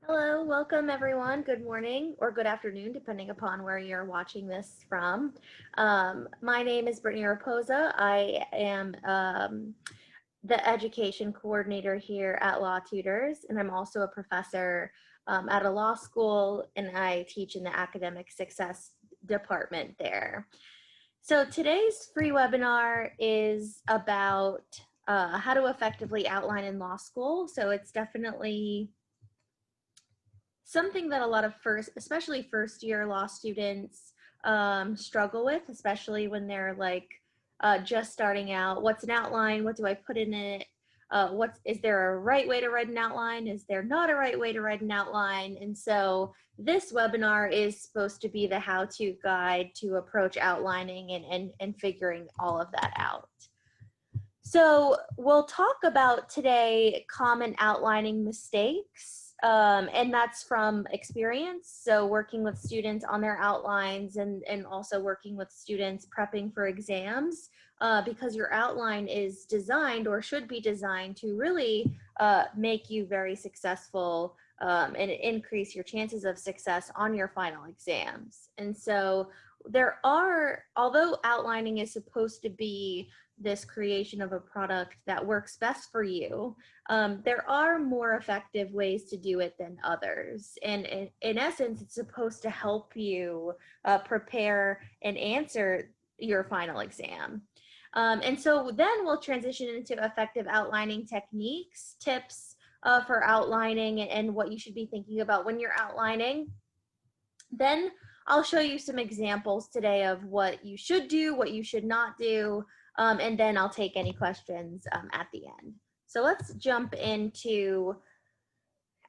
Hello, welcome everyone. Good morning or good afternoon, depending upon where you're watching this from. My name is Brittany Raposa. I am the education coordinator here at LawTutors, and I'm also a professor at a law school, and I teach in the academic success department there. So today's free webinar is about how to effectively outline in law school. So it's definitely something that a lot of especially first year law students struggle with, especially when they're like just starting out. What's an outline? What do I put in it? Is there a right way to write an outline? Is there not a right way to write an outline? And so this webinar is supposed to be the how-to guide to approach outlining and figuring all of that out. So we'll talk about today common outlining mistakes, and that's from experience. So working with students on their outlines and also working with students prepping for exams, because your outline is designed or should be designed to really make you very successful and increase your chances of success on your final exams. And so although outlining is supposed to be this creation of a product that works best for you, there are more effective ways to do it than others. And in essence, it's supposed to help you prepare and answer your final exam. And so then we'll transition into effective outlining techniques, tips for outlining and what you should be thinking about when you're outlining. Then I'll show you some examples today of what you should do, what you should not do, and then I'll take any questions at the end. So let's jump into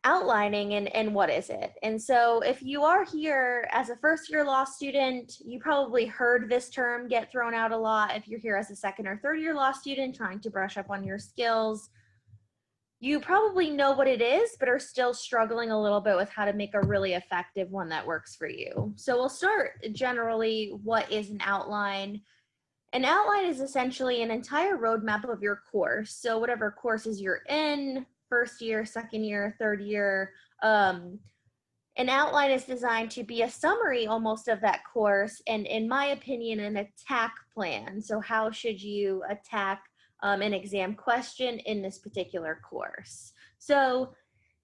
outlining and what is it. And so if you are here as a first year law student, you probably heard this term get thrown out a lot. If you're here as a second or third year law student trying to brush up on your skills, you probably know what it is, but are still struggling a little bit with how to make a really effective one that works for you. So we'll start generally, what is an outline? An outline is essentially an entire roadmap of your course. So whatever courses you're in, first year, second year, third year, an outline is designed to be a summary almost of that course, and in my opinion, an attack plan. So how should you attack an exam question in this particular course? So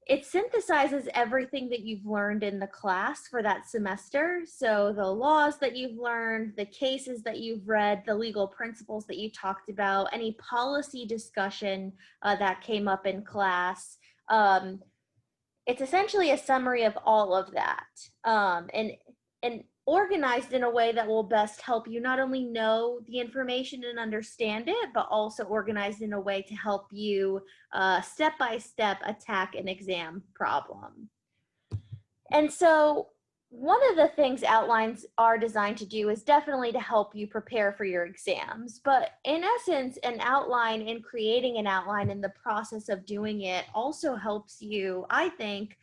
it synthesizes everything that you've learned in the class for that semester. So the laws that you've learned, the cases that you've read, the legal principles that you talked about, any policy discussion that came up in class. It's essentially a summary of all of that, and organized in a way that will best help you not only know the information and understand it, but also organized in a way to help you step by step attack an exam problem. And so one of the things outlines are designed to do is definitely to help you prepare for your exams. But in essence, an outline and creating an outline in the process of doing it also helps you, I think,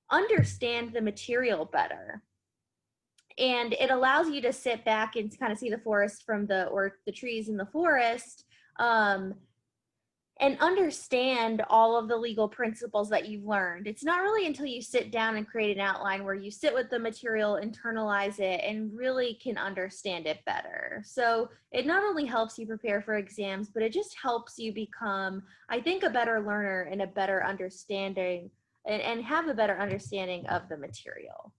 understand the material better. And it allows you to sit back and kind of see the forest from or the trees in the forest, and understand all of the legal principles that you've learned. It's not really until you sit down and create an outline where you sit with the material, internalize it, and really can understand it better. So it not only helps you prepare for exams, but it just helps you become, I think, a better learner and a better understanding and have a better understanding of the material.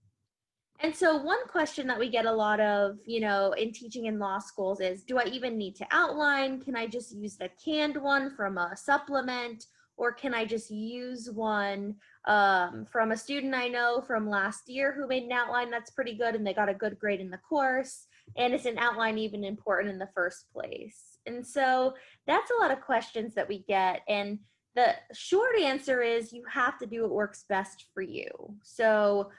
And so one question that we get a lot of, in teaching in law schools is, do I even need to outline? Can I just use the canned one from a supplement? Or can I just use one from a student I know from last year who made an outline that's pretty good and they got a good grade in the course? And is an outline even important in the first place? And so that's a lot of questions that we get. And the short answer is you have to do what works best for you. So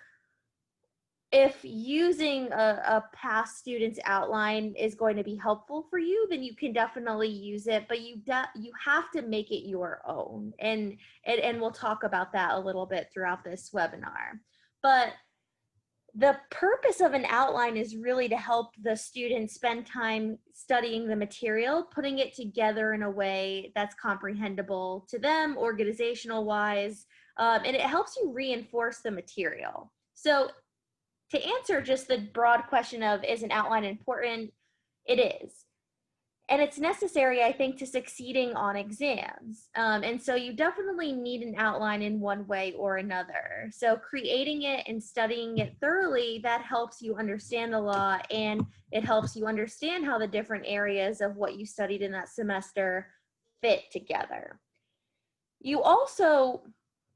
if using a past student's outline is going to be helpful for you, then you can definitely use it, but you have to make it your own. And we'll talk about that a little bit throughout this webinar. But The purpose of an outline is really to help the student spend time studying the material, putting it together in a way that's comprehensible to them, organizational wise, and it helps you reinforce the material. So to answer just the broad question of, is an outline important? It is. And it's necessary, I think, to succeeding on exams. And so you definitely need an outline in one way or another. So creating it and studying it thoroughly, that helps you understand the law, and it helps you understand how the different areas of what you studied in that semester fit together. You also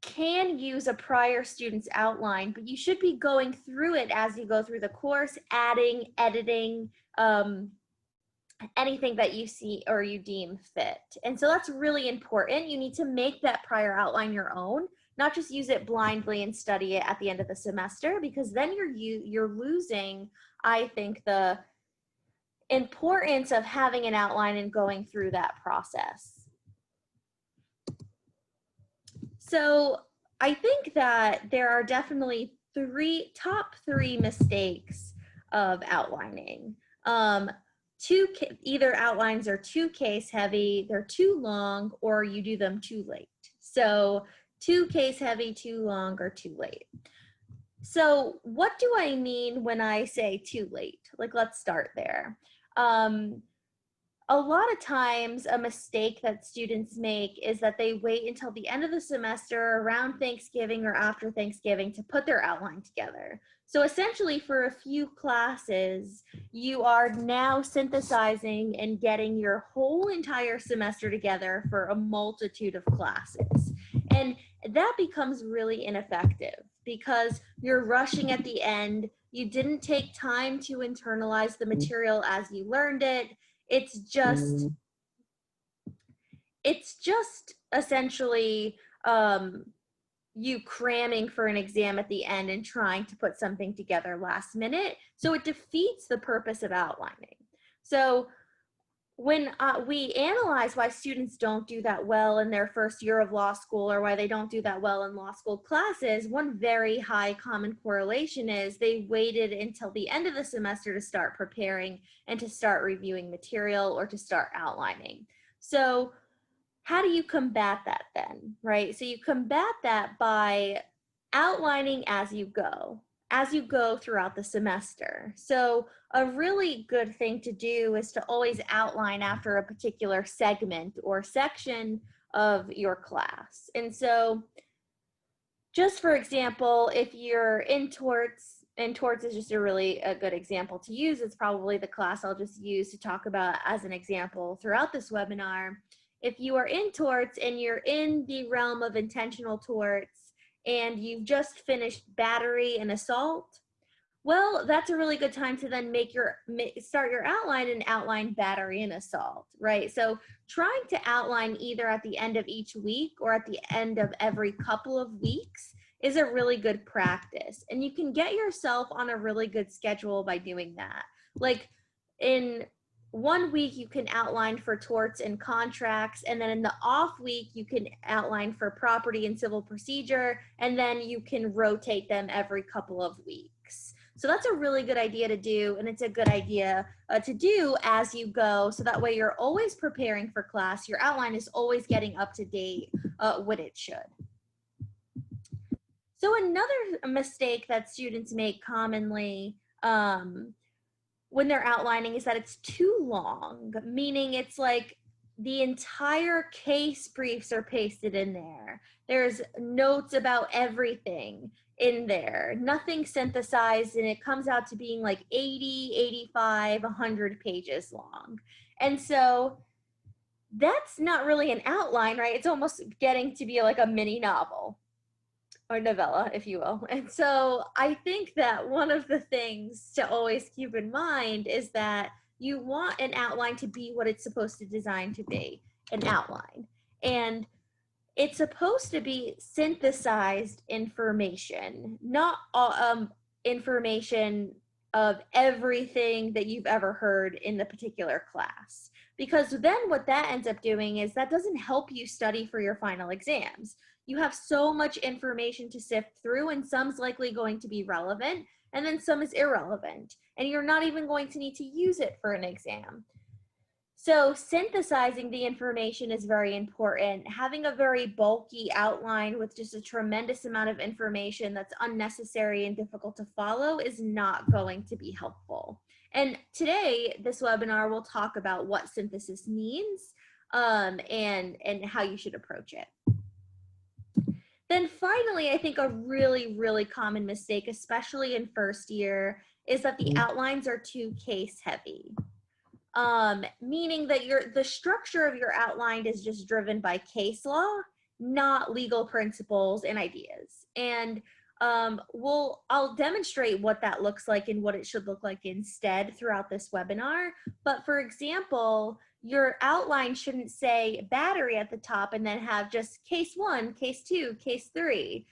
can use a prior student's outline, but you should be going through it as you go through the course, adding, editing, anything that you see or you deem fit. And so that's really important. You need to make that prior outline your own, not just use it blindly and study it at the end of the semester, because then you're losing, I think, the importance of having an outline and going through that process. So I think that there are definitely top three mistakes of outlining. Either outlines are too case heavy, they're too long, or you do them too late. So too case heavy, too long, or too late. So what do I mean when I say too late? Like, let's start there. A lot of times a mistake that students make is that they wait until the end of the semester, around Thanksgiving or after Thanksgiving, to put their outline together. So essentially, for a few classes, you are now synthesizing and getting your whole entire semester together for a multitude of classes. And that becomes really ineffective because you're rushing at the end. You didn't take time to internalize the material as you learned it. It's just essentially you cramming for an exam at the end and trying to put something together last minute. So it defeats the purpose of outlining. So when we analyze why students don't do that well in their first year of law school, or why they don't do that well in law school classes, one very high common correlation is they waited until the end of the semester to start preparing and to start reviewing material or to start outlining. So how do you combat that then, right? So you combat that by outlining as you go throughout the semester. So a really good thing to do is to always outline after a particular segment or section of your class. And so just for example, if you're in torts, and torts is just a good example to use, it's probably the class I'll just use to talk about as an example throughout this webinar. If you are in torts and you're in the realm of intentional torts, and you've just finished battery and assault, well, that's a really good time to then start your outline and outline battery and assault, right? So trying to outline either at the end of each week or at the end of every couple of weeks is a really good practice. And you can get yourself on a really good schedule by doing that. Like in 1 week, you can outline for torts and contracts, and then in the off week, you can outline for property and civil procedure, and then you can rotate them every couple of weeks. So that's a really good idea to do, and it's a good idea to do as you go, so that way you're always preparing for class. Your outline is always getting up to date what it should. So another mistake that students make commonly when they're outlining is that it's too long, meaning it's like the entire case briefs are pasted in there. There's notes about everything in there, nothing synthesized, and it comes out to being like 80, 85, 100 pages long. And so that's not really an outline, right? It's almost getting to be like a mini novel, or novella, if you will. And so I think that one of the things to always keep in mind is that you want an outline to be what it's supposed to design to be, an outline. And it's supposed to be synthesized information, not information of everything that you've ever heard in the particular class. Because then what that ends up doing is that doesn't help you study for your final exams. You have so much information to sift through, and some's likely going to be relevant, and then some is irrelevant, and you're not even going to need to use it for an exam. So synthesizing the information is very important. Having a very bulky outline with just a tremendous amount of information that's unnecessary and difficult to follow is not going to be helpful. And today, this webinar will talk about what synthesis means and how you should approach it. Then finally, I think a really, really common mistake, especially in first year, is that the outlines are too case heavy. Meaning that the structure of your outline is just driven by case law, not legal principles and ideas. And I'll demonstrate what that looks like and what it should look like instead throughout this webinar. But for example, your outline shouldn't say battery at the top and then have just case 1, case 2, case 3,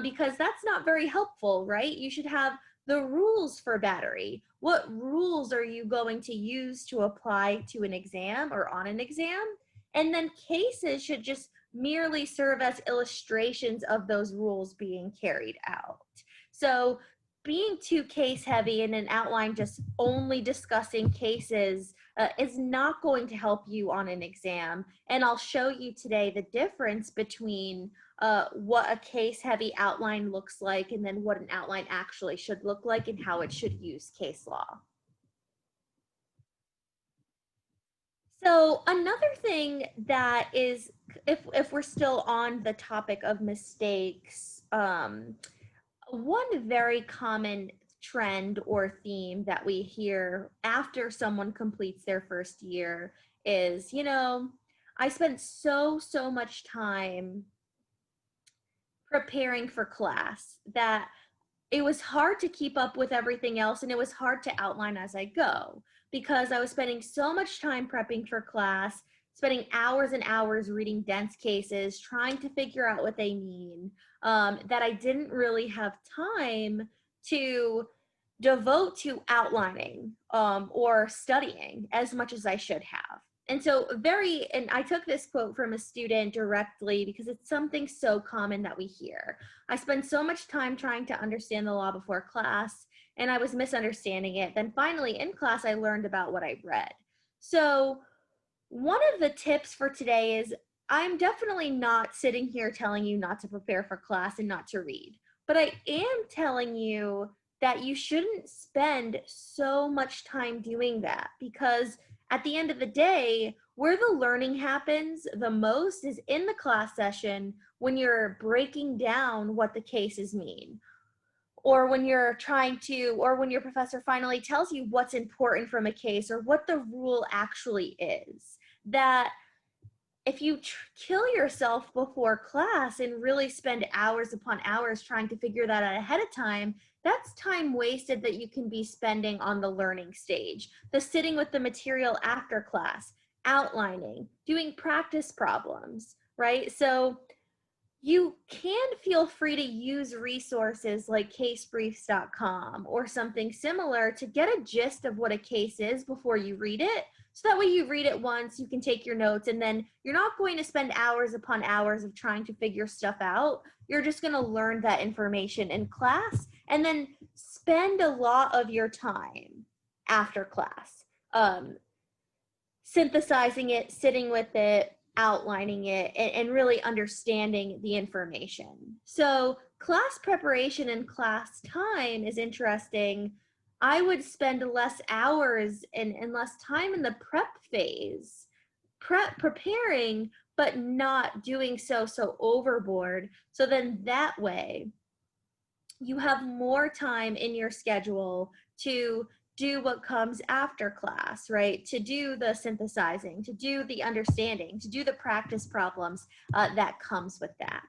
because that's not very helpful, right? You should have the rules for battery. What rules are you going to use to apply to an exam or on an exam? And then cases should just merely serve as illustrations of those rules being carried out. So being too case heavy in an outline just only discussing cases is not going to help you on an exam. And I'll show you today the difference between what a case heavy outline looks like and then what an outline actually should look like and how it should use case law. So another thing that is, if we're still on the topic of mistakes, one very common trend or theme that we hear after someone completes their first year is, you know, I spent so much time preparing for class that it was hard to keep up with everything else, and it was hard to outline as I go because I was spending so much time prepping for class, spending hours and hours reading dense cases, trying to figure out what they mean, that I didn't really have time to devote to outlining or studying as much as I should have. And so and I took this quote from a student directly because it's something so common that we hear. I spend so much time trying to understand the law before class, and I was misunderstanding it. Then finally in class, I learned about what I read. So one of the tips for today is I'm definitely not sitting here telling you not to prepare for class and not to read, but I am telling you that you shouldn't spend so much time doing that, because at the end of the day, where the learning happens the most is in the class session when you're breaking down what the cases mean, or when you're or when your professor finally tells you what's important from a case or what the rule actually is. That if you kill yourself before class and really spend hours upon hours trying to figure that out ahead of time, that's time wasted that you can be spending on the learning stage, the sitting with the material after class, outlining, doing practice problems, right? So you can feel free to use resources like casebriefs.com or something similar to get a gist of what a case is before you read it. So that way you read it once, you can take your notes, and then you're not going to spend hours upon hours of trying to figure stuff out. You're just going to learn that information in class and then spend a lot of your time after class synthesizing it, sitting with it, outlining it, and really understanding the information. So class preparation and class time is interesting. I would spend less hours and less time in the prep phase, preparing, but not doing so overboard. So then that way you have more time in your schedule to do what comes after class, right? To do the synthesizing, to do the understanding, to do the practice problems that comes with that.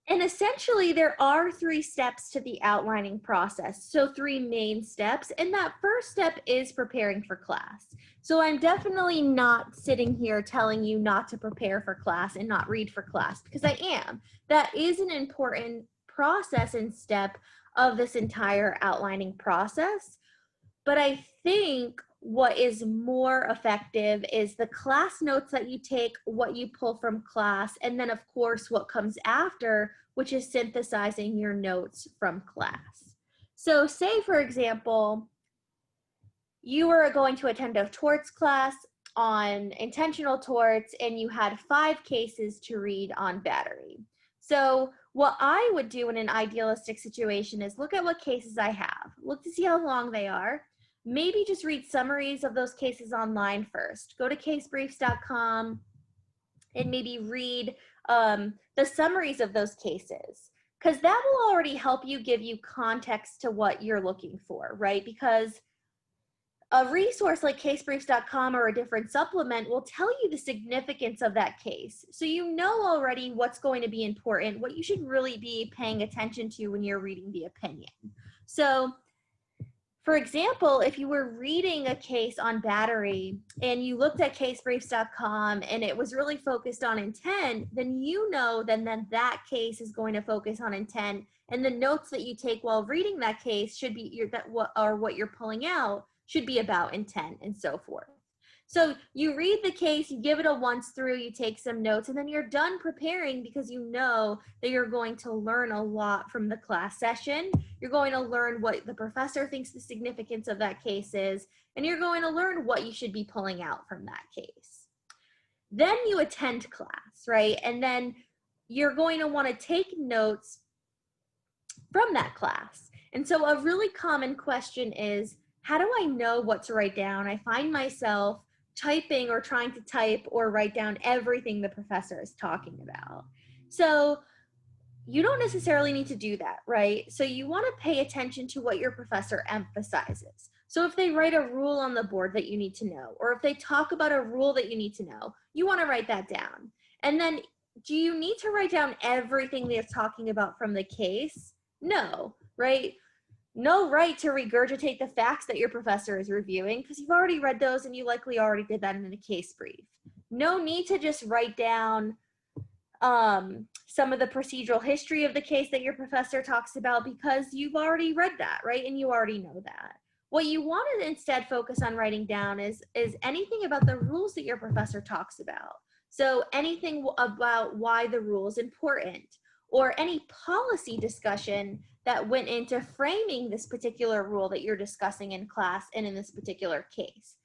And essentially, there are 3 steps to the outlining process. So 3 main steps. And that first step is preparing for class. So I'm definitely not sitting here telling you not to prepare for class and not read for class, because I am. That is an important process and step of this entire outlining process. But I think what is more effective is the class notes that you take, what you pull from class, and then of course what comes after, which is synthesizing your notes from class. So say, for example, you were going to attend a torts class on intentional torts and you had 5 cases to read on battery. So what I would do in an idealistic situation is look at what cases I have, look to see how long they are, maybe just read summaries of those cases online first. Go to casebriefs.com and maybe read the summaries of those cases, because that will already help you give you context to what you're looking for, right? Because a resource like casebriefs.com or a different supplement will tell you the significance of that case. So you know already what's going to be important, what you should really be paying attention to when you're reading the opinion. So for example, if you were reading a case on battery and you looked at casebriefs.com and it was really focused on intent, then you know then that case is going to focus on intent, and the notes that you take while reading that case should be what you're pulling out should be about intent and so forth. So you read the case, you give it a once through, you take some notes, and then you're done preparing because you know that you're going to learn a lot from the class session. You're going to learn what the professor thinks the significance of that case is, and you're going to learn what you should be pulling out from that case. Then you attend class, right? And then you're going to want to take notes from that class. And so a really common question is, how do I know what to write down? I find myself typing or trying to type or write down everything the professor is talking about. So you don't necessarily need to do that, right? So you want to pay attention to what your professor emphasizes. So if they write a rule on the board that you need to know, or if they talk about a rule that you need to know, you want to write that down. And then do you need to write down everything they're talking about from the case? No, right? No right to regurgitate the facts that your professor is reviewing because you've already read those and you likely already did that in a case brief. No need to just write down some of the procedural history of the case that your professor talks about because you've already read that, right? And you already know that. What you want to instead focus on writing down is anything about the rules that your professor talks about. So anything about why the rule is important, or any policy discussion that went into framing this particular rule that you're discussing in class and in this particular case.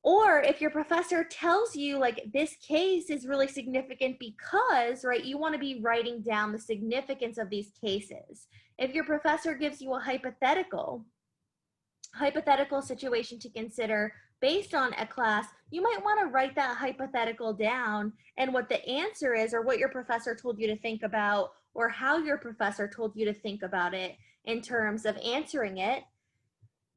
Or if your professor tells you like this case is really significant because, right, you want to be writing down the significance of these cases. If your professor gives you a hypothetical situation to consider based on a class, you might want to write that hypothetical down and what the answer is, or what your professor told you to think about, or how your professor told you to think about it in terms of answering it.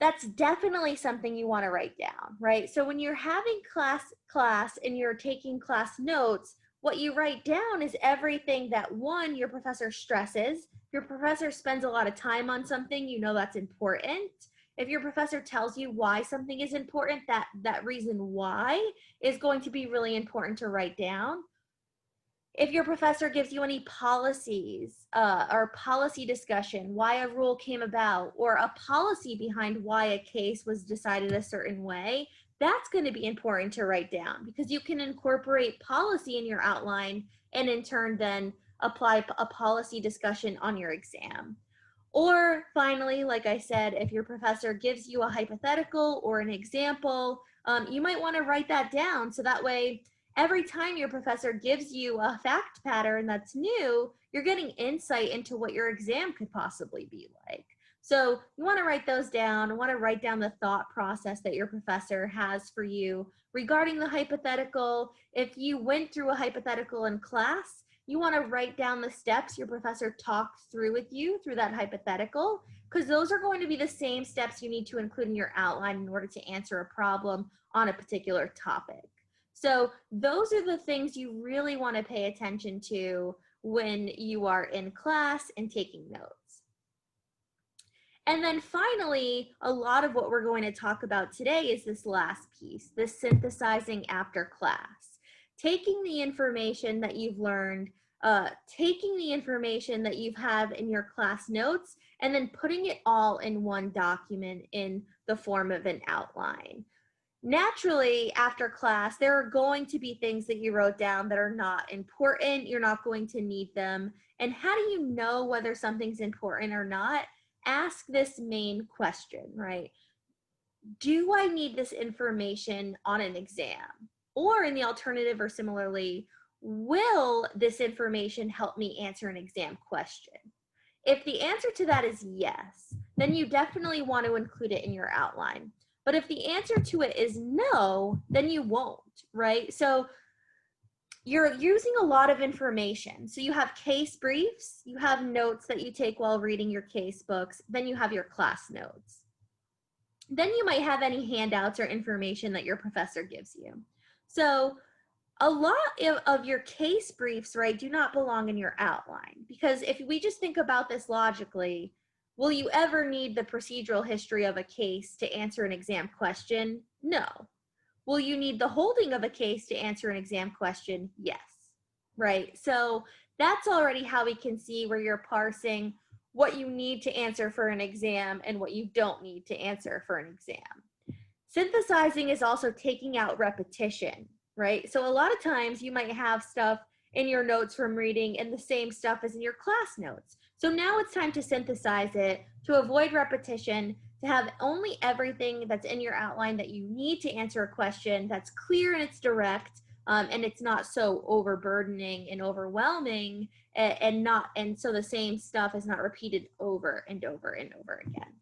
That's definitely something you want to write down, right? So when you're having class and you're taking class notes, what you write down is everything that, one, your professor stresses. If your professor spends a lot of time on something, you know that's important. If your professor tells you why something is important, that reason why is going to be really important to write down. If your professor gives you any policies or policy discussion, why a rule came about, or a policy behind why a case was decided a certain way, that's going to be important to write down because you can incorporate policy in your outline and in turn then apply a policy discussion on your exam. Or finally, like I said, if your professor gives you a hypothetical or an example, you might want to write that down so that way every time your professor gives you a fact pattern that's new, you're getting insight into what your exam could possibly be like. So you want to write those down. You want to write down the thought process that your professor has for you regarding the hypothetical. If you went through a hypothetical in class, you want to write down the steps your professor talked through with you through that hypothetical, because those are going to be the same steps you need to include in your outline in order to answer a problem on a particular topic. So those are the things you really want to pay attention to when you are in class and taking notes. And then finally, a lot of what we're going to talk about today is this last piece, the synthesizing after class. Taking the information that you've learned, taking the information that you have in your class notes, and then putting it all in one document in the form of an outline. Naturally, after class, there are going to be things that you wrote down that are not important. You're not going to need them. And how do you know whether something's important or not? ask this main question, right? Do I need this information on an exam? Or in the alternative or similarly, will this information help me answer an exam question? If the answer to that is yes, then you definitely want to include it in your outline. But if the answer to it is no, then you won't, right? So you're using a lot of information. So you have case briefs, you have notes that you take while reading your case books, then you have your class notes. Then you might have any handouts or information that your professor gives you. So a lot of your case briefs, right, do not belong in your outline, because if we just think about this logically, will you ever need the procedural history of a case to answer an exam question? No. Will you need the holding of a case to answer an exam question? Yes, right? So that's already how we can see where you're parsing what you need to answer for an exam and what you don't need to answer for an exam. Synthesizing is also taking out repetition, right? So a lot of times you might have stuff in your notes from reading and the same stuff as in your class notes. So now it's time to synthesize it to avoid repetition, to have only everything that's in your outline that you need to answer a question that's clear and it's direct, and it's not so overburdening and overwhelming, and so the same stuff is not repeated over and over and over again.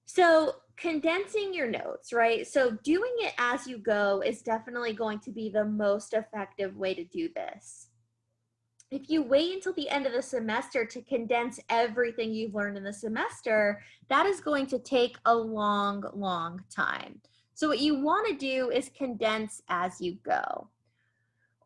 So condensing your notes, right? So doing it as you go is definitely going to be the most effective way to do this. If you wait until the end of the semester to condense everything you've learned in the semester, that is going to take a long, long time. So what you want to do is condense as you go.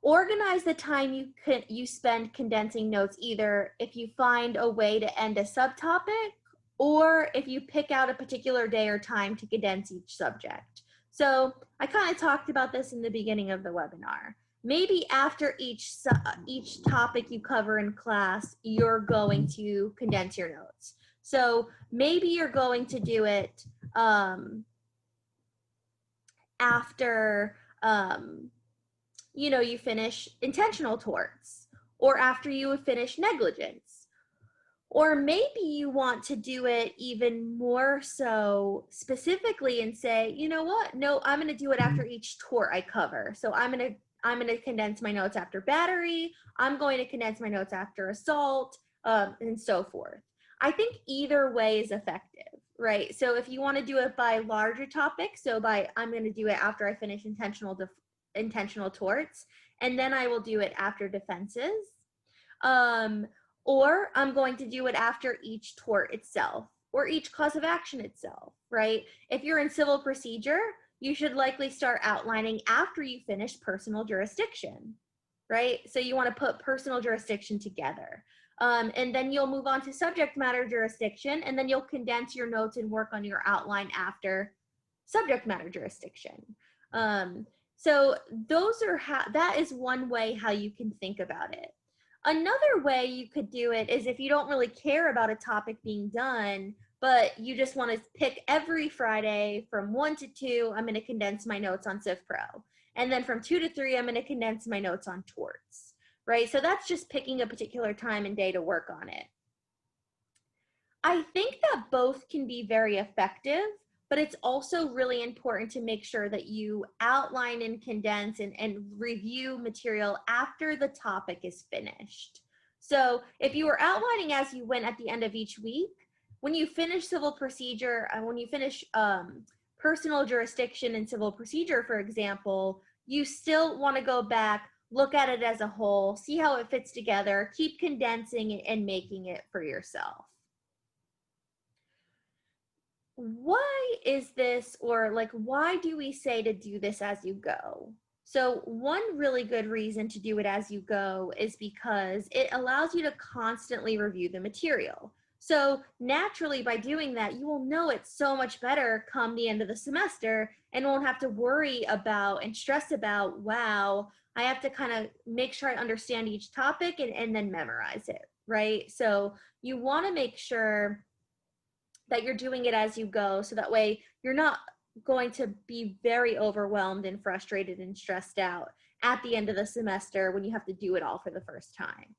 Organize the time you spend condensing notes, either if you find a way to end a subtopic, or if you pick out a particular day or time to condense each subject. So I kind of talked about this in the beginning of the webinar. Maybe after each topic you cover in class, you're going to condense your notes. So maybe you're going to do it after you finish intentional torts, or after you finish negligence. Or maybe you want to do it even more so specifically and say, you know what? No, I'm going to do it after each tort I cover. So I'm going to condense my notes after battery. I'm going to condense my notes after assault, and so forth. I think either way is effective, right? So if you want to do it by larger topics, so I'm going to do it after I finish intentional torts, and then I will do it after defenses. Or I'm going to do it after each tort itself, or each cause of action itself, right? If you're in civil procedure, you should likely start outlining after you finish personal jurisdiction, right? So you want to put personal jurisdiction together. And then you'll move on to subject matter jurisdiction, and then you'll condense your notes and work on your outline after subject matter jurisdiction. So that is one way how you can think about it. Another way you could do it is if you don't really care about a topic being done, but you just want to pick every Friday from 1 to 2, I'm going to condense my notes on Civ Pro. And then from 2 to 3, I'm going to condense my notes on torts, right? So that's just picking a particular time and day to work on it. I think that both can be very effective, but it's also really important to make sure that you outline and condense and review material after the topic is finished. So if you were outlining as you went at the end of each week, when you finish civil procedure, when you finish personal jurisdiction and civil procedure, for example, you still want to go back, look at it as a whole, see how it fits together, keep condensing it and making it for yourself. Why is this, or like, why do we say to do this as you go? So one really good reason to do it as you go is because it allows you to constantly review the material. So naturally, by doing that, you will know it so much better come the end of the semester and won't have to worry about and stress about, wow, I have to kind of make sure I understand each topic and then memorize it, right? So you want to make sure that you're doing it as you go, so that way you're not going to be very overwhelmed and frustrated and stressed out at the end of the semester when you have to do it all for the first time.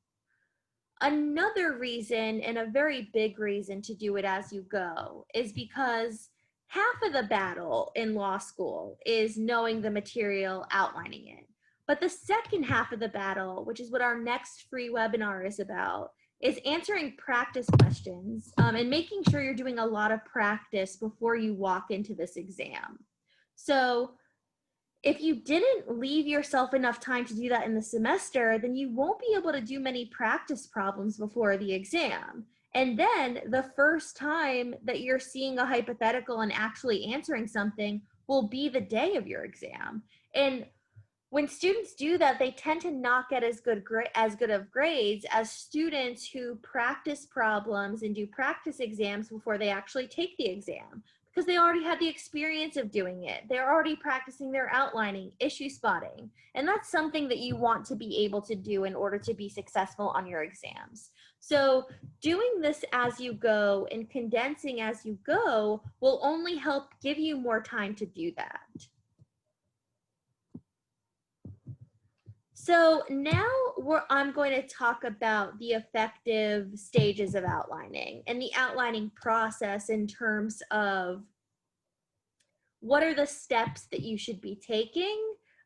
Another reason, and a very big reason to do it as you go, is because half of the battle in law school is knowing the material, outlining it. But the second half of the battle, which is what our next free webinar is about, is answering practice questions and making sure you're doing a lot of practice before you walk into this exam. So if you didn't leave yourself enough time to do that in the semester, then you won't be able to do many practice problems before the exam. And then the first time that you're seeing a hypothetical and actually answering something will be the day of your exam. And when students do that, they tend to not get as good of grades as students who practice problems and do practice exams before they actually take the exam, because they already had the experience of doing it. They're already practicing their outlining, issue spotting, and that's something that you want to be able to do in order to be successful on your exams. So doing this as you go and condensing as you go will only help give you more time to do that. So now I'm going to talk about the effective stages of outlining and the outlining process in terms of what are the steps that you should be taking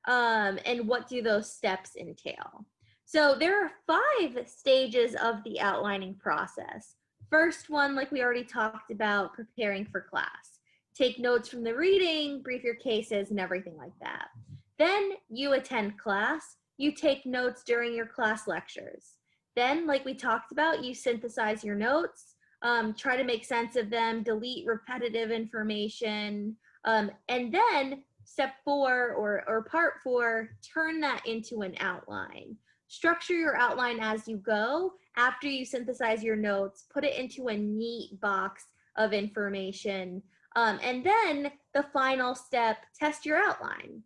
and what do those steps entail. So there are 5 stages of the outlining process. First one, like we already talked about, preparing for class. Take notes from the reading, brief your cases, and everything like that. Then you attend class. You take notes during your class lectures. Then, like we talked about, you synthesize your notes, try to make sense of them, delete repetitive information, and then step 4 or part 4, turn that into an outline. Structure your outline as you go. After you synthesize your notes, put it into a neat box of information. And then the final step, test your outline.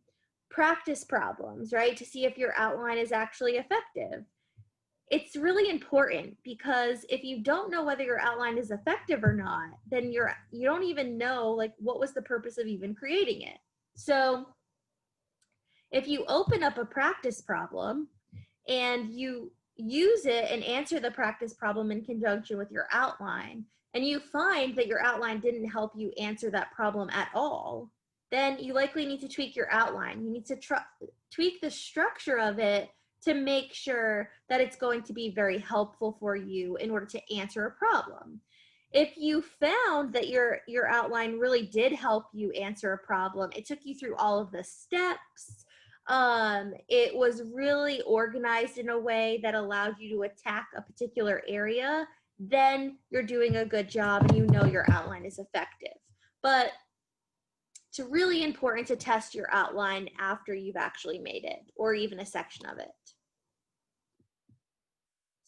Practice problems, right, to see if your outline is actually effective. It's really important because if you don't know whether your outline is effective or not, then you don't even know like what was the purpose of even creating it. So if you open up a practice problem and you use it and answer the practice problem in conjunction with your outline, and you find that your outline didn't help you answer that problem at all, then you likely need to tweak your outline. You need to tweak the structure of it to make sure that it's going to be very helpful for you in order to answer a problem. If you found that your outline really did help you answer a problem, it took you through all of the steps, it was really organized in a way that allowed you to attack a particular area, then you're doing a good job and you know your outline is effective. But it's really important to test your outline after you've actually made it, or even a section of it.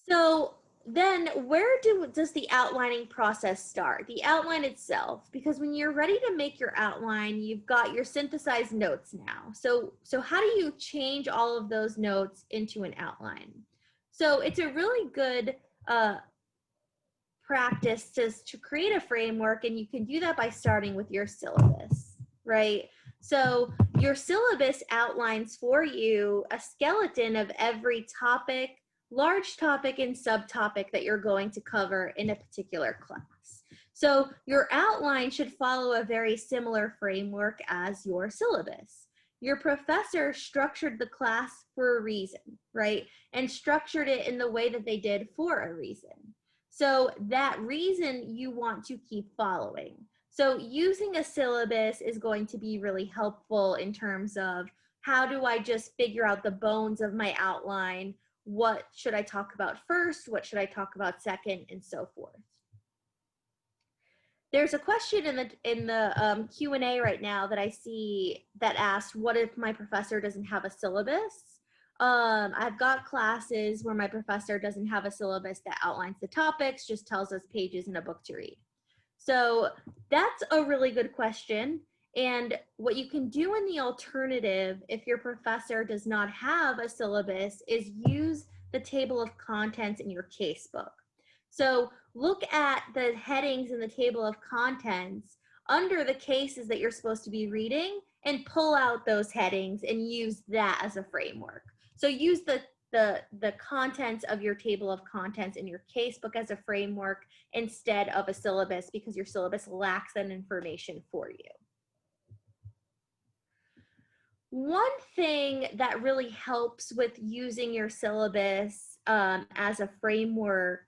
So then where does the outlining process start? The outline itself, because when you're ready to make your outline, you've got your synthesized notes now. So how do you change all of those notes into an outline? So it's a really good practice to create a framework, and you can do that by starting with your syllabus. Right? So your syllabus outlines for you a skeleton of every topic, large topic, and subtopic that you're going to cover in a particular class. So your outline should follow a very similar framework as your syllabus. Your professor structured the class for a reason, right? And structured it in the way that they did for a reason. So that reason you want to keep following. So using a syllabus is going to be really helpful in terms of how do I just figure out the bones of my outline? What should I talk about first? What should I talk about second? And so forth. There's a question in the Q&A right now that I see that asks, what if my professor doesn't have a syllabus? I've got classes where my professor doesn't have a syllabus that outlines the topics, just tells us pages in a book to read. So that's a really good question. And what you can do in the alternative, if your professor does not have a syllabus, is use the table of contents in your casebook. So look at the headings in the table of contents under the cases that you're supposed to be reading and pull out those headings and use that as a framework. So use the the contents of your table of contents in your casebook as a framework instead of a syllabus, because your syllabus lacks that information for you. One thing that really helps with using your syllabus as a framework,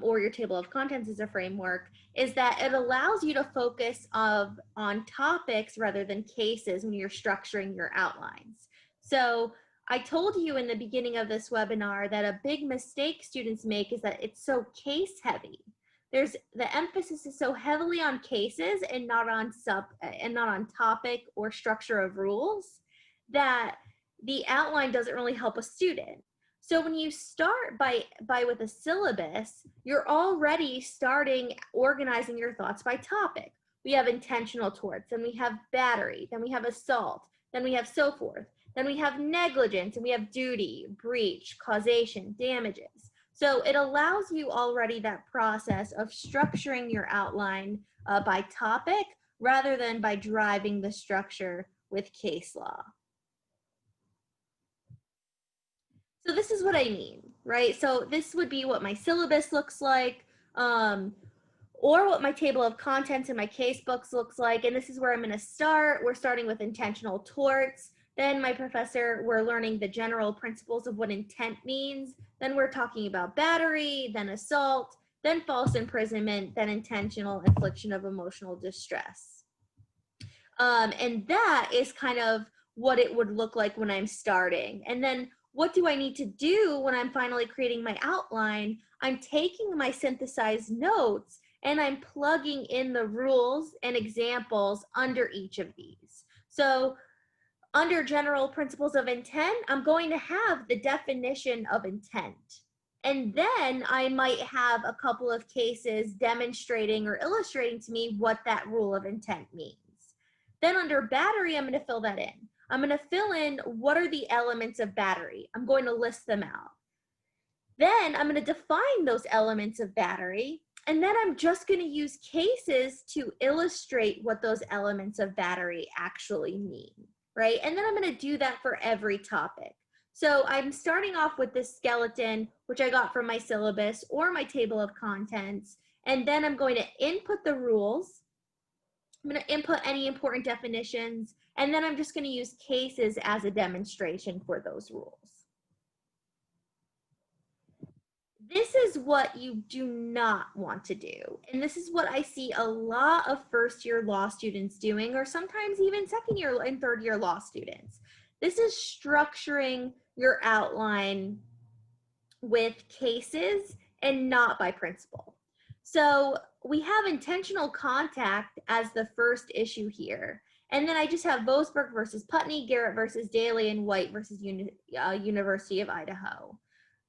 or your table of contents as a framework, is that it allows you to focus on topics rather than cases when you're structuring your outlines. So I told you in the beginning of this webinar that a big mistake students make is that it's so case heavy. The emphasis is so heavily on cases and not on topic or structure of rules, that the outline doesn't really help a student. So when you start with a syllabus, you're already starting organizing your thoughts by topic. We have intentional torts, then we have battery, then we have assault, then we have so forth, then we have negligence, and we have duty, breach, causation, damages. So it allows you already that process of structuring your outline by topic rather than by driving the structure with case law. So this is what I mean, right? So this would be what my syllabus looks like, or what my table of contents in my case books looks like. And this is where I'm going to start. We're starting with intentional torts. Then we're learning the general principles of what intent means. Then we're talking about battery, then assault, then false imprisonment, then intentional infliction of emotional distress. And that is kind of what it would look like when I'm starting. And then what do I need to do when I'm finally creating my outline? I'm taking my synthesized notes and I'm plugging in the rules and examples under each of these. So under general principles of intent, I'm going to have the definition of intent. And then I might have a couple of cases demonstrating or illustrating to me what that rule of intent means. Then under battery, I'm going to fill that in. I'm going to fill in what are the elements of battery. I'm going to list them out. Then I'm going to define those elements of battery. And then I'm just going to use cases to illustrate what those elements of battery actually mean, right? And then I'm going to do that for every topic. So I'm starting off with this skeleton, which I got from my syllabus or my table of contents. And then I'm going to input the rules. I'm going to input any important definitions, and then I'm just going to use cases as a demonstration for those rules. This is what you do not want to do, and this is what I see a lot of first-year law students doing, or sometimes even second-year and third-year law students. This is structuring your outline with cases and not by principle. So we have intentional contact as the first issue here. And then I just have Boasberg versus Putney, Garrett versus Daly, and White versus University of Idaho.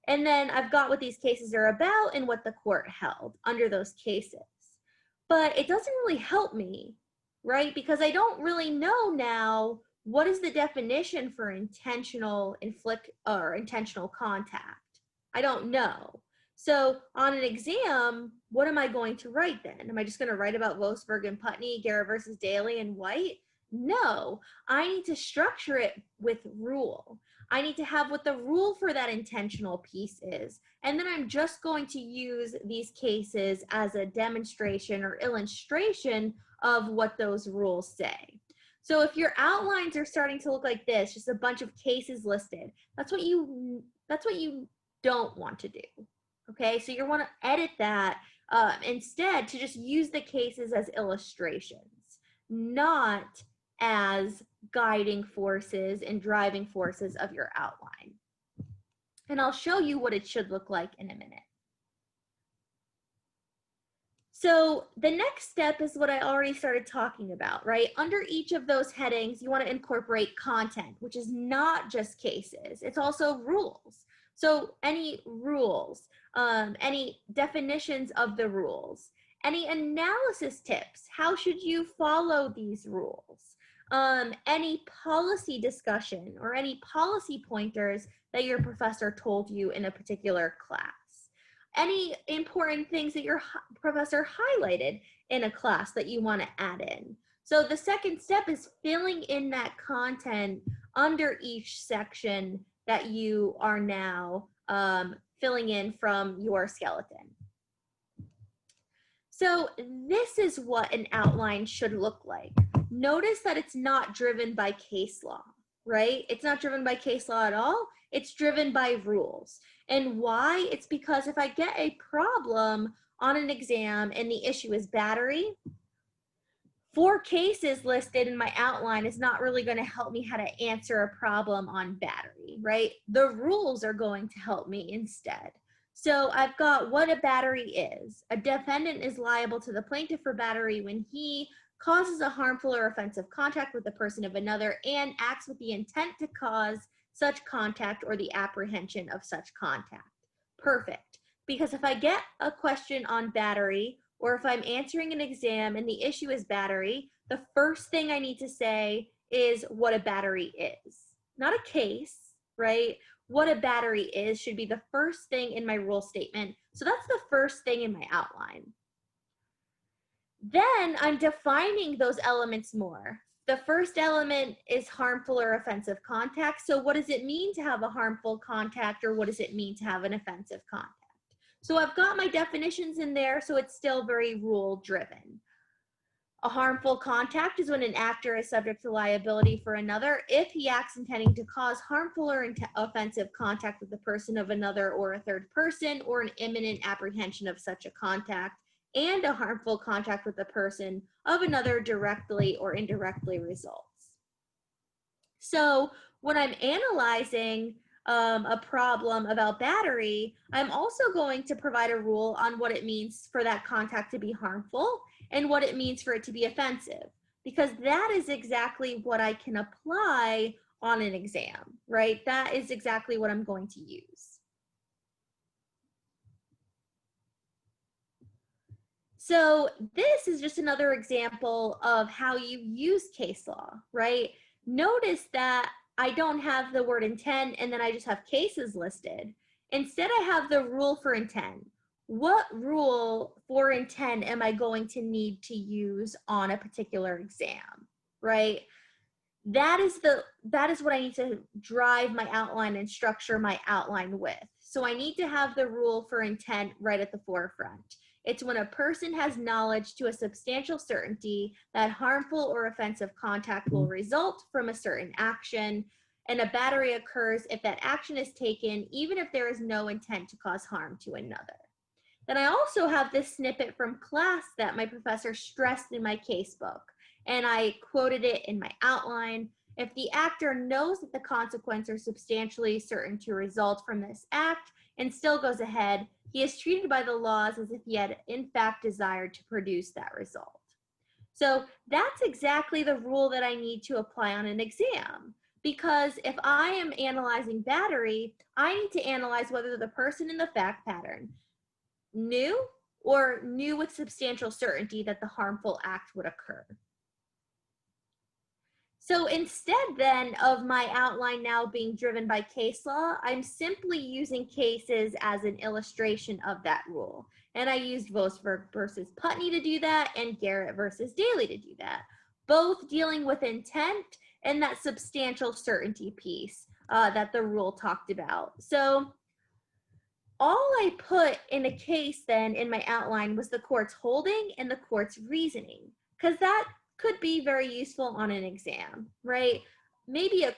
And then I've got what these cases are about and what the court held under those cases. But it doesn't really help me, right? Because I don't really know now what is the definition for intentional contact. I don't know. So on an exam, what am I going to write then? Am I just going to write about Boasberg and Putney, Garrett versus Daly, and White? No, I need to structure it with rule. I need to have what the rule for that intentional piece is. And then I'm just going to use these cases as a demonstration or illustration of what those rules say. So if your outlines are starting to look like this, just a bunch of cases listed, that's what you don't want to do. Okay, so you want to edit that instead to just use the cases as illustrations, not as guiding forces and driving forces of your outline. And I'll show you what it should look like in a minute. So the next step is what I already started talking about, right? Under each of those headings, you want to incorporate content, which is not just cases, it's also rules. So any rules, any definitions of the rules, any analysis tips, how should you follow these rules? Any policy discussion or any policy pointers that your professor told you in a particular class. Any important things that your professor highlighted in a class that you want to add in. So the second step is filling in that content under each section that you are now filling in from your skeleton. So this is what an outline should look like. Notice that it's not driven by case law, right? It's not driven by case law at all. It's driven by rules. And why? It's because if I get a problem on an exam and the issue is battery, 4 cases listed in my outline is not really going to help me how to answer a problem on battery, right? The rules are going to help me instead. So I've got what a battery is. A defendant is liable to the plaintiff for battery when he causes a harmful or offensive contact with the person of another and acts with the intent to cause such contact or the apprehension of such contact. Perfect. Because if I get a question on battery, or if I'm answering an exam and the issue is battery, the first thing I need to say is what a battery is. Not a case, right? What a battery is should be the first thing in my rule statement. So that's the first thing in my outline. Then I'm defining those elements more. The first element is harmful or offensive contact. So what does it mean to have a harmful contact, or what does it mean to have an offensive contact? So I've got my definitions in there, so it's still very rule driven. A harmful contact is when an actor is subject to liability for another if he acts intending to cause harmful or offensive contact with the person of another or a third person, or an imminent apprehension of such a contact, and a harmful contact with the person of another directly or indirectly results. So when I'm analyzing a problem about battery, I'm also going to provide a rule on what it means for that contact to be harmful and what it means for it to be offensive, because that is exactly what I can apply on an exam, right? That is exactly what I'm going to use. So this is just another example of how you use case law, right? Notice that I don't have the word intent and then I just have cases listed. Instead, I have the rule for intent. What rule for intent am I going to need to use on a particular exam, right? That is what I need to drive my outline and structure my outline with. So I need to have the rule for intent right at the forefront. It's when a person has knowledge to a substantial certainty that harmful or offensive contact will result from a certain action, and a battery occurs if that action is taken, even if there is no intent to cause harm to another. Then I also have this snippet from class that my professor stressed in my casebook, and I quoted it in my outline. If the actor knows that the consequences are substantially certain to result from this act and still goes ahead, he is treated by the laws as if he had in fact desired to produce that result. So that's exactly the rule that I need to apply on an exam, because if I am analyzing battery, I need to analyze whether the person in the fact pattern knew or knew with substantial certainty that the harmful act would occur. So instead then of my outline now being driven by case law, I'm simply using cases as an illustration of that rule. And I used Vosberg versus Putney to do that and Garrett versus Daly to do that, both dealing with intent and that substantial certainty piece that the rule talked about. So all I put in a case then in my outline was the court's holding and the court's reasoning, because that could be very useful on an exam, right? Maybe a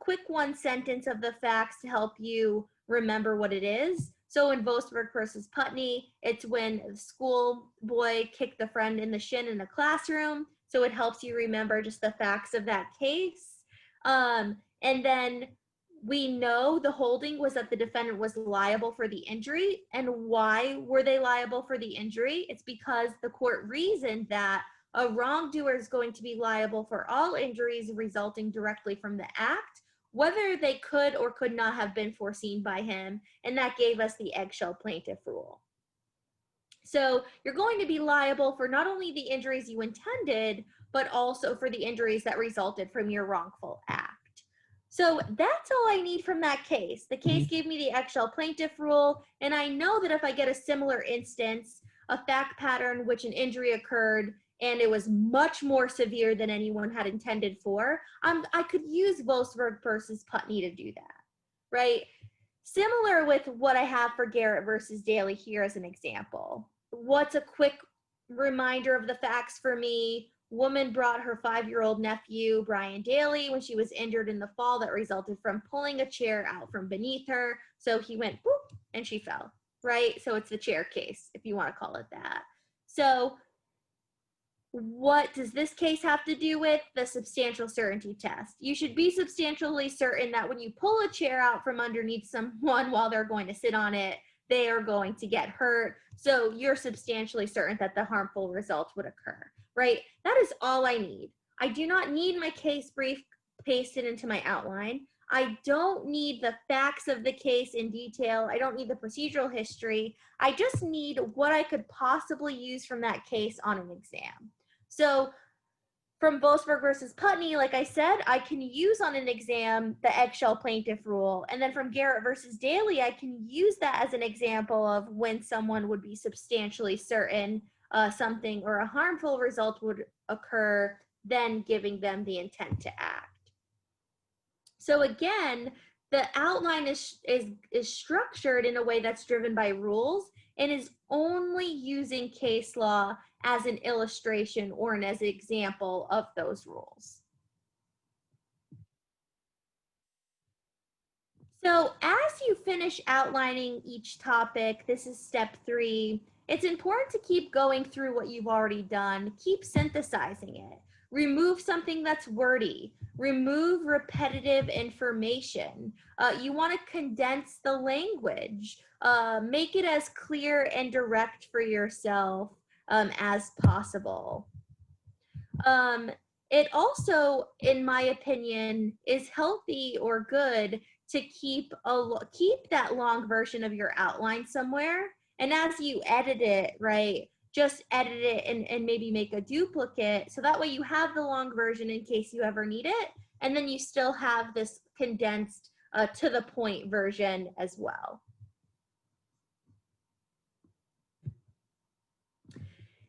quick one sentence of the facts to help you remember what it is. So in Vosberg versus Putney, it's when the school boy kicked the friend in the shin in the classroom. So it helps you remember just the facts of that case. And then we know the holding was that the defendant was liable for the injury. And why were they liable for the injury? It's because the court reasoned that a wrongdoer is going to be liable for all injuries resulting directly from the act, whether they could or could not have been foreseen by him, and that gave us the eggshell plaintiff rule. So you're going to be liable for not only the injuries you intended, but also for the injuries that resulted from your wrongful act. So that's all I need from that case. The case gave me the eggshell plaintiff rule, and I know that if I get a similar instance, a fact pattern which an injury occurred and it was much more severe than anyone had intended for, I could use Vosberg versus Putney to do that. right? Similar with what I have for Garrett versus Daly here as an example. What's a quick reminder of the facts for me? Woman brought her 5-year-old nephew, Brian Daly, when she was injured in the fall that resulted from pulling a chair out from beneath her. So he went boop and she fell, right? So it's the chair case, if you want to call it that. So what does this case have to do with? The substantial certainty test. You should be substantially certain that when you pull a chair out from underneath someone while they're going to sit on it, they are going to get hurt. So you're substantially certain that the harmful result would occur, right? That is all I need. I do not need my case brief pasted into my outline. I don't need the facts of the case in detail. I don't need the procedural history. I just need what I could possibly use from that case on an exam. So from Boasberg versus Putney, like I said, I can use on an exam the eggshell plaintiff rule. And then from Garrett versus Daly, I can use that as an example of when someone would be substantially certain something or a harmful result would occur, then giving them the intent to act. So again, the outline is structured in a way that's driven by rules and is only using case law as an illustration or as an example of those rules. So as you finish outlining each topic, this is step 3, it's important to keep going through what you've already done, keep synthesizing it. Remove something that's wordy, remove repetitive information. You want to condense the language, make it as clear and direct for yourself as possible. It also, in my opinion, is healthy or good to keep that long version of your outline somewhere. And as you edit it, right, just edit it and maybe make a duplicate. So that way you have the long version in case you ever need it. And then you still have this condensed to the point version as well.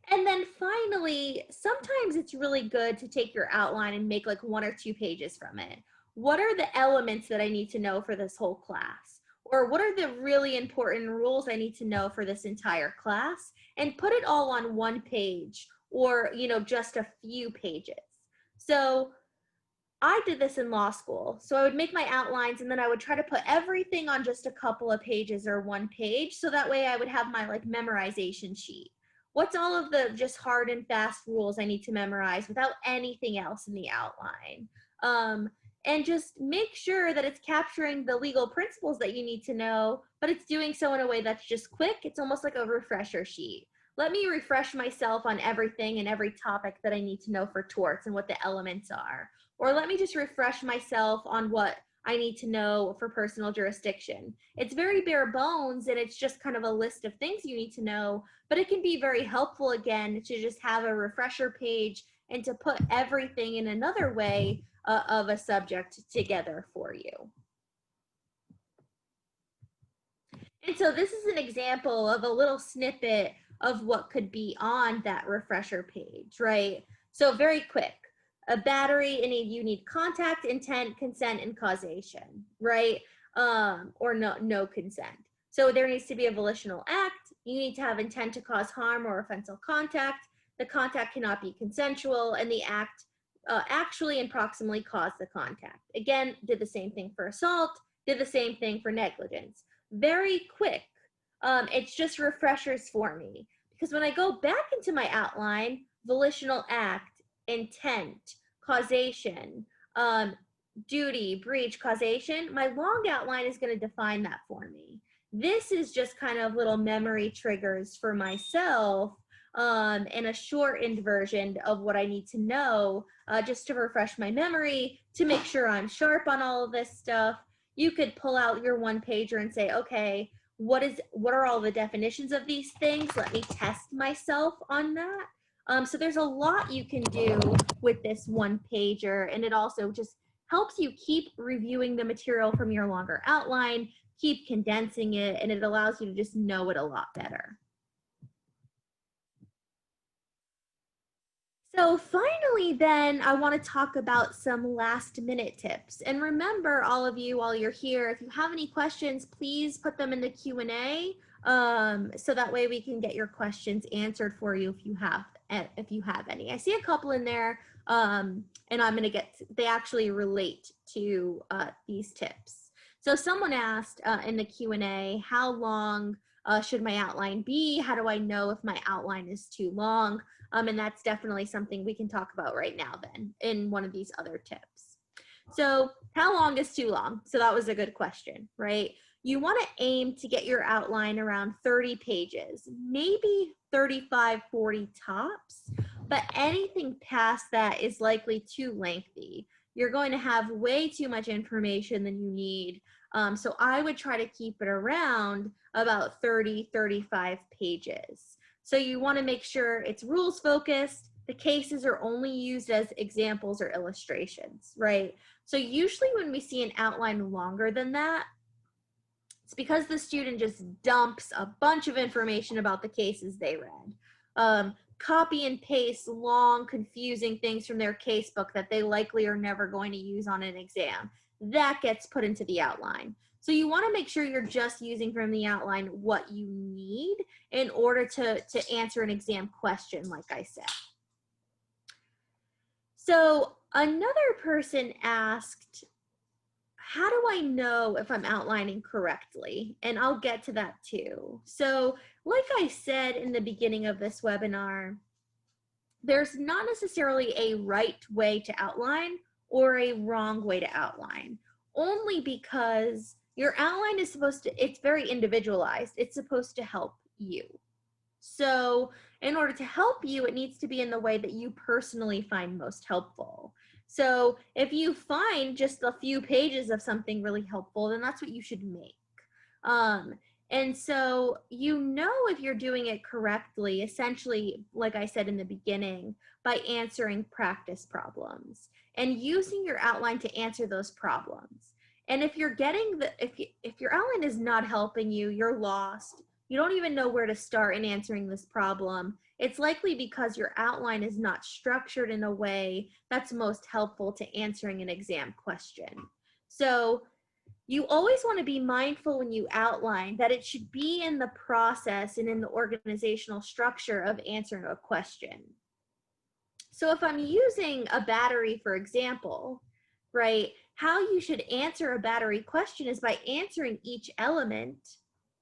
And then finally, sometimes it's really good to take your outline and make like 1 or 2 pages from it. What are the elements that I need to know for this whole class? Or what are the really important rules I need to know for this entire class? And put it all on 1 page or, just a few pages. So I did this in law school. So I would make my outlines and then I would try to put everything on just a couple of pages or 1 page. So that way I would have my like memorization sheet. What's all of the just hard and fast rules I need to memorize without anything else in the outline? And just make sure that it's capturing the legal principles that you need to know, but it's doing so in a way that's just quick. It's almost like a refresher sheet. Let me refresh myself on everything and every topic that I need to know for torts and what the elements are. Or let me just refresh myself on what I need to know for personal jurisdiction. It's very bare bones and it's just kind of a list of things you need to know, but it can be very helpful again to just have a refresher page and to put everything in another way of a subject together for you. And so this is an example of a little snippet of what could be on that refresher page, right? So very quick. A battery, you need contact, intent, consent, and causation, right? Or no consent. So there needs to be a volitional act. You need to have intent to cause harm or offensive contact. The contact cannot be consensual, and the act actually and proximally caused the contact. Again, did the same thing for assault, did the same thing for negligence. Very quick. It's just refreshers for me. Because when I go back into my outline, volitional act, intent, causation, duty, breach, causation, my long outline is going to define that for me. This is just kind of little memory triggers for myself and a shortened version of what I need to know just to refresh my memory, to make sure I'm sharp on all of this stuff. You could pull out your 1 pager and say, okay, what are all the definitions of these things? Let me test myself on that. So there's a lot you can do with this 1 pager, and it also just helps you keep reviewing the material from your longer outline, keep condensing it, and it allows you to just know it a lot better. So finally, then I want to talk about some last minute tips. And remember, all of you, while you're here, if you have any questions, please put them in the Q&A, so that way we can get your questions answered for you if you have any. I see a couple in there, and I'm going to they actually relate to these tips. So someone asked in the Q&A, how long should my outline be? How do I know if my outline is too long? And that's definitely something we can talk about right now then in one of these other tips. So how long is too long? So that was a good question, right? You want to aim to get your outline around 30 pages, maybe 35, 40 tops, but anything past that is likely too lengthy. You're going to have way too much information than you need. So I would try to keep it around about 30, 35 pages. So you want to make sure it's rules focused. The cases are only used as examples or illustrations, right? So usually when we see an outline longer than that, it's because the student just dumps a bunch of information about the cases they read. Copy and paste long, confusing things from their casebook that they likely are never going to use on an exam. That gets put into the outline. So you want to make sure you're just using from the outline what you need in order to answer an exam question, like I said. So another person asked, how do I know if I'm outlining correctly? And I'll get to that too. So like I said in the beginning of this webinar, there's not necessarily a right way to outline or a wrong way to outline, only because your outline is it's very individualized. It's supposed to help you. So in order to help you, it needs to be in the way that you personally find most helpful. So if you find just a few pages of something really helpful, then that's what you should make. And so you know if you're doing it correctly, essentially, like I said in the beginning, by answering practice problems and using your outline to answer those problems. And if you're getting if your outline is not helping you, you're lost. You don't even know where to start in answering this problem. It's likely because your outline is not structured in a way that's most helpful to answering an exam question. So you always want to be mindful when you outline that it should be in the process and in the organizational structure of answering a question. So if I'm using a battery, for example, right, how you should answer a battery question is by answering each element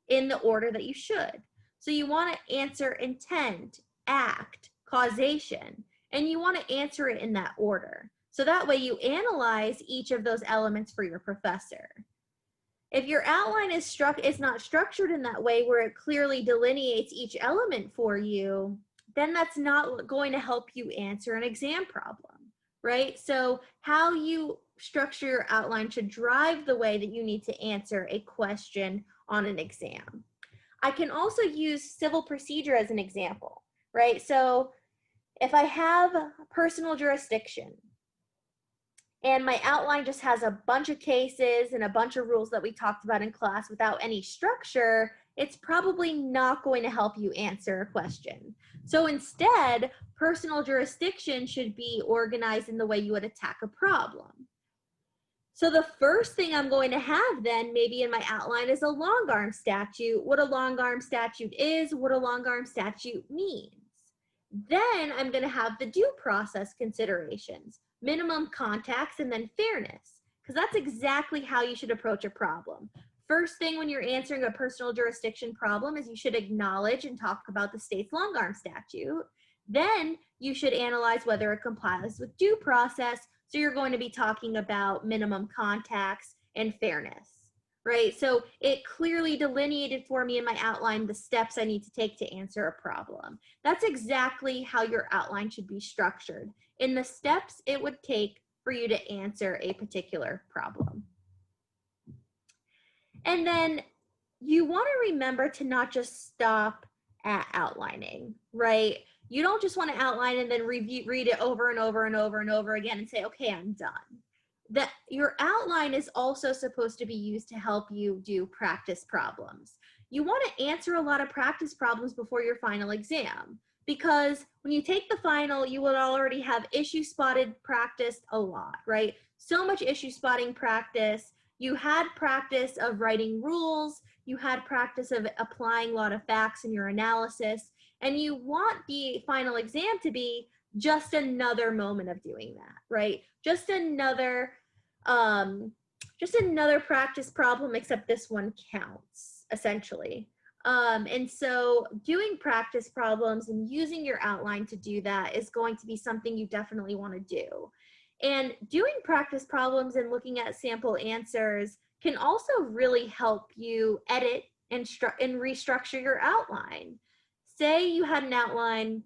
in the order that you should. So you want to answer intent, act, causation, and you want to answer it in that order. So that way you analyze each of those elements for your professor. If your outline is not structured in that way where it clearly delineates each element for you, then that's not going to help you answer an exam problem, right? So how you structure your outline should drive the way that you need to answer a question on an exam. I can also use civil procedure as an example, right? So if I have personal jurisdiction and my outline just has a bunch of cases and a bunch of rules that we talked about in class without any structure, it's probably not going to help you answer a question. So instead, personal jurisdiction should be organized in the way you would attack a problem. So the first thing I'm going to have then maybe in my outline is a long arm statute, what a long arm statute is, what a long arm statute means. Then I'm going to have the due process considerations, minimum contacts, and then fairness, because that's exactly how you should approach a problem. First thing when you're answering a personal jurisdiction problem is you should acknowledge and talk about the state's long arm statute. Then you should analyze whether it complies with due process. So you're going to be talking about minimum contacts and fairness, right? So it clearly delineated for me in my outline the steps I need to take to answer a problem. That's exactly how your outline should be structured, in the steps it would take for you to answer a particular problem. And then you want to remember to not just stop at outlining, right? You don't just want to outline and then read it over and over and over and over again and say, okay, I'm done. That your outline is also supposed to be used to help you do practice problems. You want to answer a lot of practice problems before your final exam. because when you take the final, you will already have issue spotted practiced a lot, right? So much issue spotting practice. You had practice of writing rules, you had practice of applying a lot of facts in your analysis, and you want the final exam to be just another moment of doing that, right? Just another practice problem, except this one counts, essentially. And so doing practice problems and using your outline to do that is going to be something you definitely want to do. And doing practice problems and looking at sample answers can also really help you edit and restructure your outline. Say you had an outline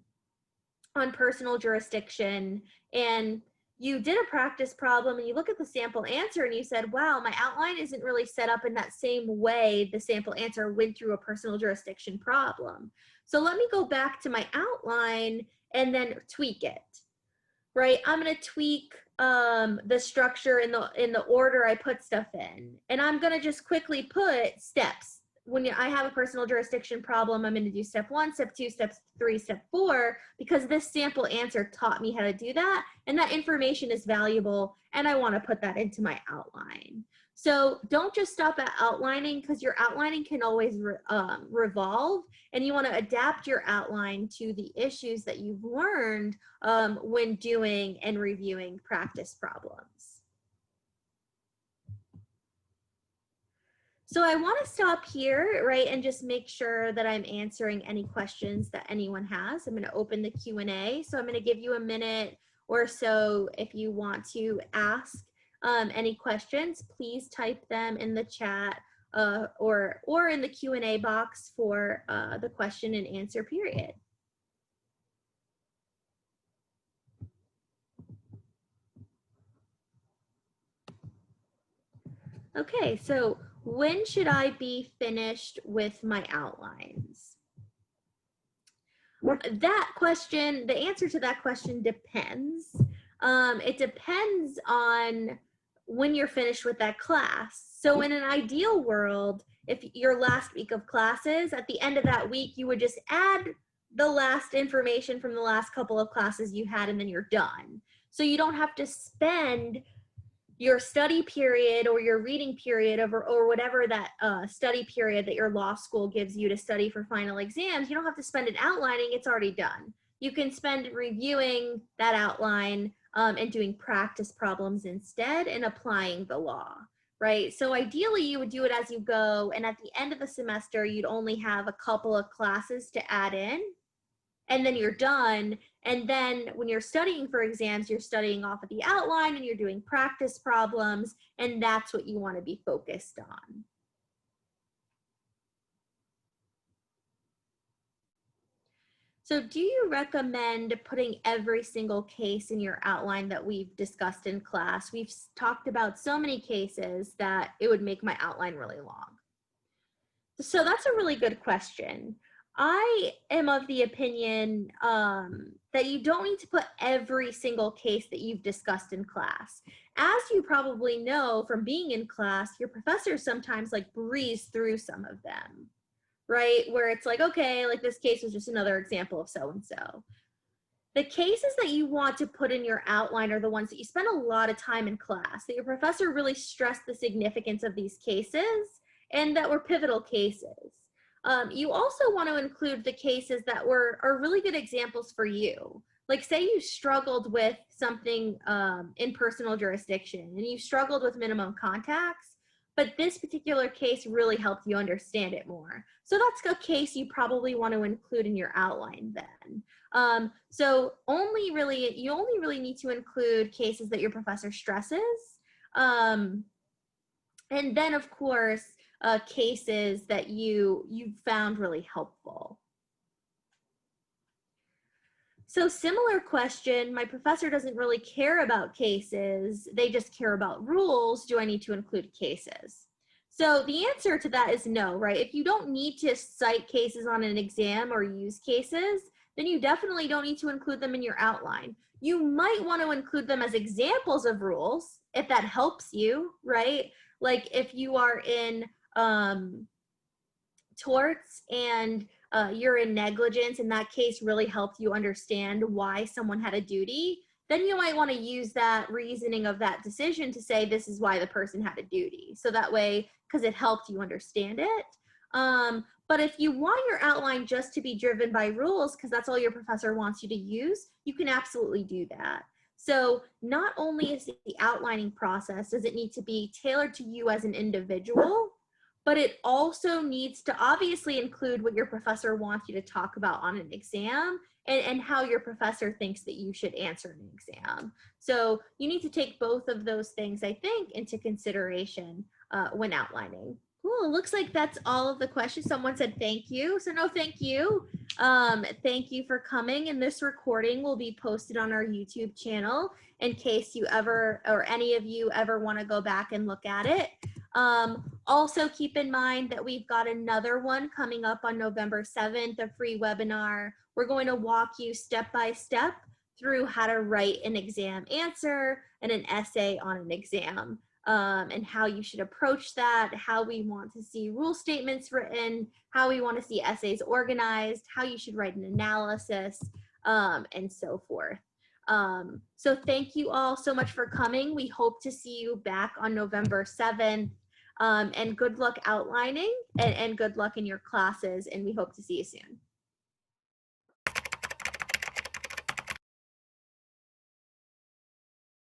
on personal jurisdiction and you did a practice problem and you look at the sample answer and you said, wow, my outline isn't really set up in that same way the sample answer went through a personal jurisdiction problem. So let me go back to my outline and then tweak it, right? I'm gonna tweak the structure in the order I put stuff in. And I'm gonna just quickly put steps. When I have a personal jurisdiction problem, I'm going to do step 1, step 2, step 3, step 4, because this sample answer taught me how to do that, and that information is valuable, and I want to put that into my outline. So don't just stop at outlining, because your outlining can always revolve, and you want to adapt your outline to the issues that you've learned when doing and reviewing practice problems. So I want to stop here, right, and just make sure that I'm answering any questions that anyone has. I'm going to open the Q&A. So I'm going to give you a minute or so if you want to ask any questions. Please type them in the chat or in the Q&A box for the question and answer period. Okay, so when should I be finished with my outlines? That question, the answer to that question depends. It depends on when you're finished with that class. So in an ideal world, if your last week of classes, at the end of that week, you would just add the last information from the last couple of classes you had, and then you're done. So you don't have to spend your study period or your reading period or whatever that study period that your law school gives you to study for final exams. You don't have to spend it outlining, it's already done. You can spend reviewing that outline and doing practice problems instead and applying the law, right? So ideally you would do it as you go, and at the end of the semester, you'd only have a couple of classes to add in, and then you're done. And then when you're studying for exams, you're studying off of the outline and you're doing practice problems, and that's what you want to be focused on. So do you recommend putting every single case in your outline that we've discussed in class? We've talked about so many cases that it would make my outline really long. So that's a really good question. I am of the opinion that you don't need to put every single case that you've discussed in class. As you probably know from being in class, your professors sometimes like breeze through some of them, right? Where it's like, okay, like this case was just another example of so-and-so. The cases that you want to put in your outline are the ones that you spend a lot of time in class, that your professor really stressed the significance of these cases and that were pivotal cases. You also want to include the cases that are really good examples for you. Like say you struggled with something in personal jurisdiction and you struggled with minimum contacts, but this particular case really helped you understand it more. So that's a case you probably want to include in your outline then. So you only really need to include cases that your professor stresses. And then of course, cases that you found really helpful. So similar question, my professor doesn't really care about cases, they just care about rules. Do I need to include cases? So the answer to that is no, right? If you don't need to cite cases on an exam or use cases, then you definitely don't need to include them in your outline. You might want to include them as examples of rules if that helps you, right? Like if you are in torts and urine negligence in that case really helped you understand why someone had a duty, then you might want to use that reasoning of that decision to say this is why the person had a duty. So that way, because it helped you understand it. But if you want your outline just to be driven by rules, because that's all your professor wants you to use, you can absolutely do that. So not only is the outlining process, does it need to be tailored to you as an individual, but it also needs to obviously include what your professor wants you to talk about on an exam and how your professor thinks that you should answer an exam. So you need to take both of those things, I think, into consideration when outlining. Cool, it looks like that's all of the questions. Someone said thank you, so no thank you. Thank you for coming, and this recording will be posted on our YouTube channel in case you ever, or any of you ever want to go back and look at it. Also keep in mind that we've got another one coming up on November 7th, a free webinar. We're going to walk you step by step through how to write an exam answer and an essay on an exam, and how you should approach that, how we want to see rule statements written, how we want to see essays organized, how you should write an analysis, and so forth. So thank you all so much for coming. We hope to see you back on November 7th. And good luck outlining, and good luck in your classes, and we hope to see you soon.